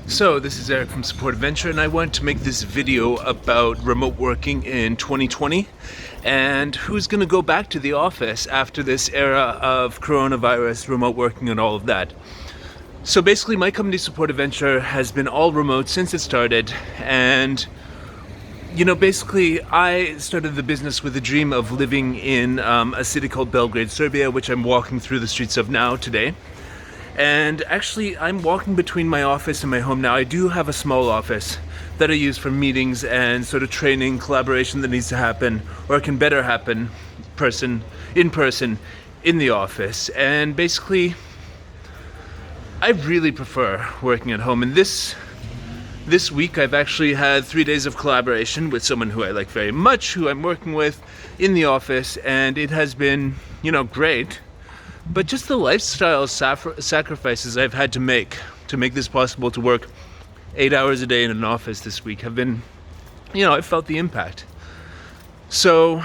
So, this is Eric from Support Adventure, and I wanted to make this video about remote working in 2020 and who's going to go back to the office after this era of coronavirus, remote working, and all of that. So, basically, my company, Support Adventure, has been all remote since it started, and basically, I started the business with a dream of living in a city called Belgrade, Serbia, which I'm walking through the streets of now today. And actually, I'm walking between my office and my home now. I do have a small office that I use for meetings and sort of training, collaboration that needs to happen, or can better happen in person in the office. And basically, I really prefer working at home. And this week, I've actually had 3 days of collaboration with someone who I like very much, who I'm working with in the office, and it has been, great. But just the lifestyle sacrifices I've had to make this possible, to work 8 hours a day in an office this week, have been, I've felt the impact. So,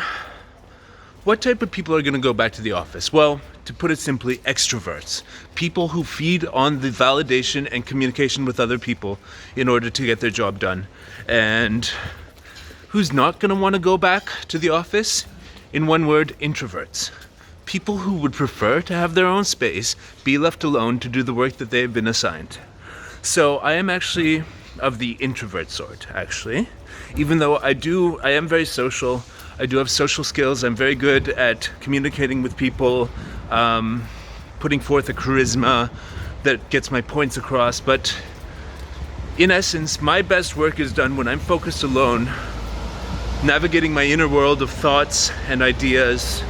what type of people are going to go back to the office? Well, to put it simply, extroverts. People who feed on the validation and communication with other people in order to get their job done. And who's not going to want to go back to the office? In one word, introverts. People who would prefer to have their own space, be left alone to do the work that they've been assigned. So I am actually of the introvert sort, actually. Even though I am very social. I do have social skills. I'm very good at communicating with people, putting forth a charisma that gets my points across. But in essence, my best work is done when I'm focused alone, navigating my inner world of thoughts and ideas,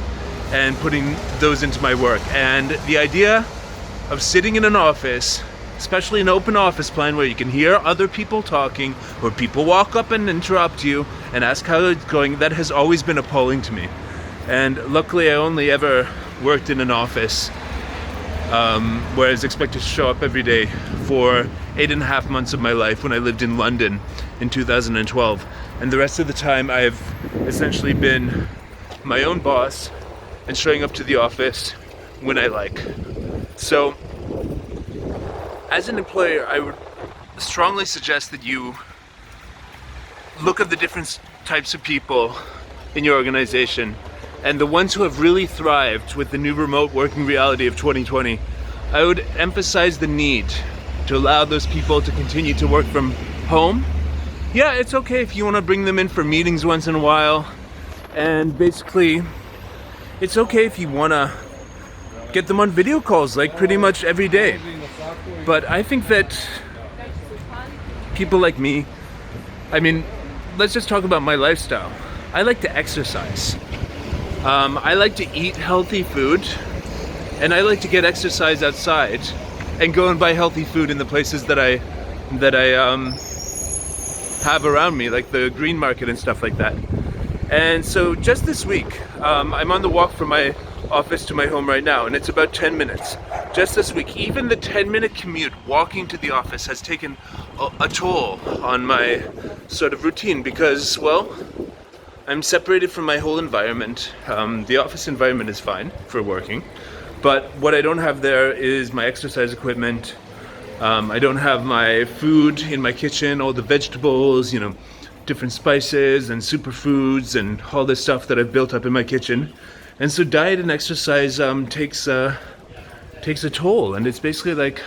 and putting those into my work. And the idea of sitting in an office, especially an open office plan where you can hear other people talking, or people walk up and interrupt you and ask how it's going, that has always been appalling to me. And luckily I only ever worked in an office where I was expected to show up every day for 8.5 months of my life when I lived in London in 2012. And the rest of the time I've essentially been my own boss and showing up to the office when I like. So, as an employer, I would strongly suggest that you look at the different types of people in your organization, and the ones who have really thrived with the new remote working reality of 2020. I would emphasize the need to allow those people to continue to work from home. Yeah, it's okay if you want to bring them in for meetings once in a while, and basically it's okay if you want to get them on video calls like pretty much every day. But I think that people like me, let's just talk about my lifestyle. I like to exercise. I like to eat healthy food, and I like to get exercise outside and go and buy healthy food in the places that I have around me, like the green market and stuff like that. And so just this week, I'm on the walk from my office to my home right now, and it's about 10 minutes. Just this week, even the 10-minute commute walking to the office has taken a toll on my sort of routine because, well, I'm separated from my whole environment. The office environment is fine for working, but what I don't have there is my exercise equipment. I don't have my food in my kitchen, all the vegetables, different spices and superfoods and all this stuff that I've built up in my kitchen. And so diet and exercise takes a toll, and it's basically like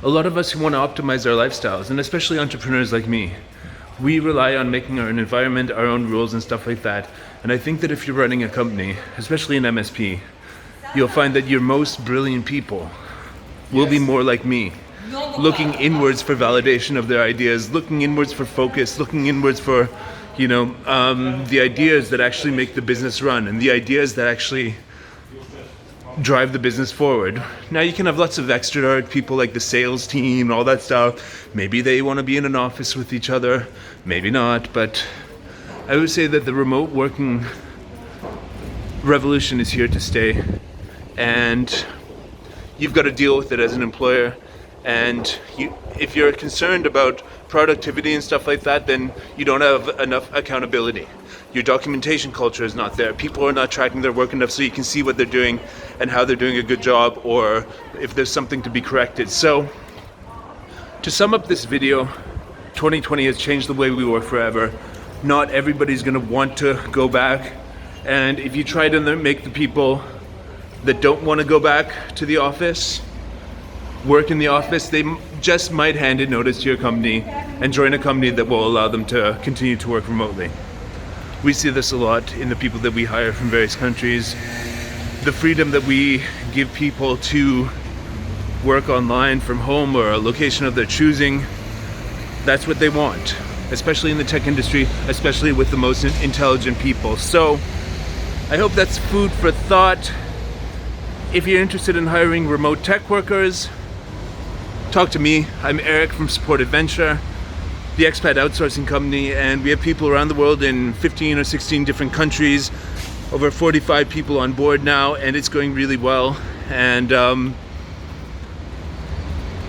a lot of us who want to optimize our lifestyles, and especially entrepreneurs like me, we rely on making our own environment, our own rules and stuff like that. And I think that if you're running a company, especially an MSP, you'll find that your most brilliant people will be more like me, looking inwards for validation of their ideas, looking inwards for focus, looking inwards for, the ideas that actually make the business run and the ideas that actually drive the business forward. Now you can have lots of extrovert people like the sales team and all that stuff. Maybe they want to be in an office with each other, maybe not, but I would say that the remote working revolution is here to stay, and you've got to deal with it as an employer. And if you're concerned about productivity and stuff like that, then you don't have enough accountability. Your documentation culture is not there. People are not tracking their work enough so you can see what they're doing and how they're doing a good job, or if there's something to be corrected. So To sum up this video, 2020 has changed the way we work forever. Not everybody's gonna want to go back. And if you try to make the people that don't want to go back to the office work in the office, they just might hand in notice to your company and join a company that will allow them to continue to work remotely. We see this a lot in the people that we hire from various countries. The freedom that we give people to work online from home or a location of their choosing, that's what they want, especially in the tech industry, especially with the most intelligent people. So I hope that's food for thought. If you're interested in hiring remote tech workers, talk to me. I'm Eric from Support Adventure, the expat outsourcing company, and we have people around the world in 15 or 16 different countries, over 45 people on board now, and it's going really well. And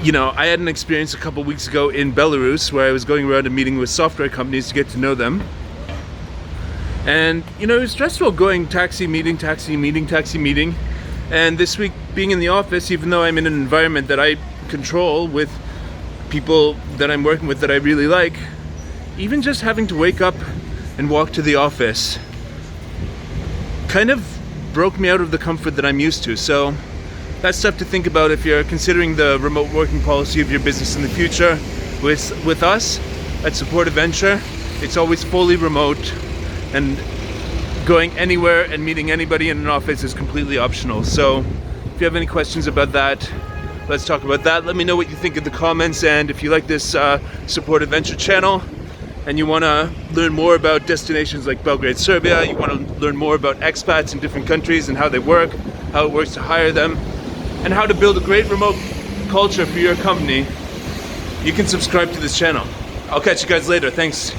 you know, I had an experience a couple weeks ago in Belarus where I was going around and meeting with software companies to get to know them. And you know, it was stressful going taxi meeting. And this week being in the office, even though I'm in an environment that I control with people that I'm working with that I really like, even just having to wake up and walk to the office kind of broke me out of the comfort that I'm used to. So that's stuff to think about if you're considering the remote working policy of your business in the future. With us at Support Adventure, it's always fully remote, and going anywhere and meeting anybody in an office is completely optional. So if you have any questions about that, let's talk about that. Let me know what you think in the comments, and if you like this Support Adventure channel and you want to learn more about destinations like Belgrade, Serbia, you want to learn more about expats in different countries and how they work, how it works to hire them, and how to build a great remote culture for your company, you can subscribe to this channel. I'll catch you guys later. Thanks.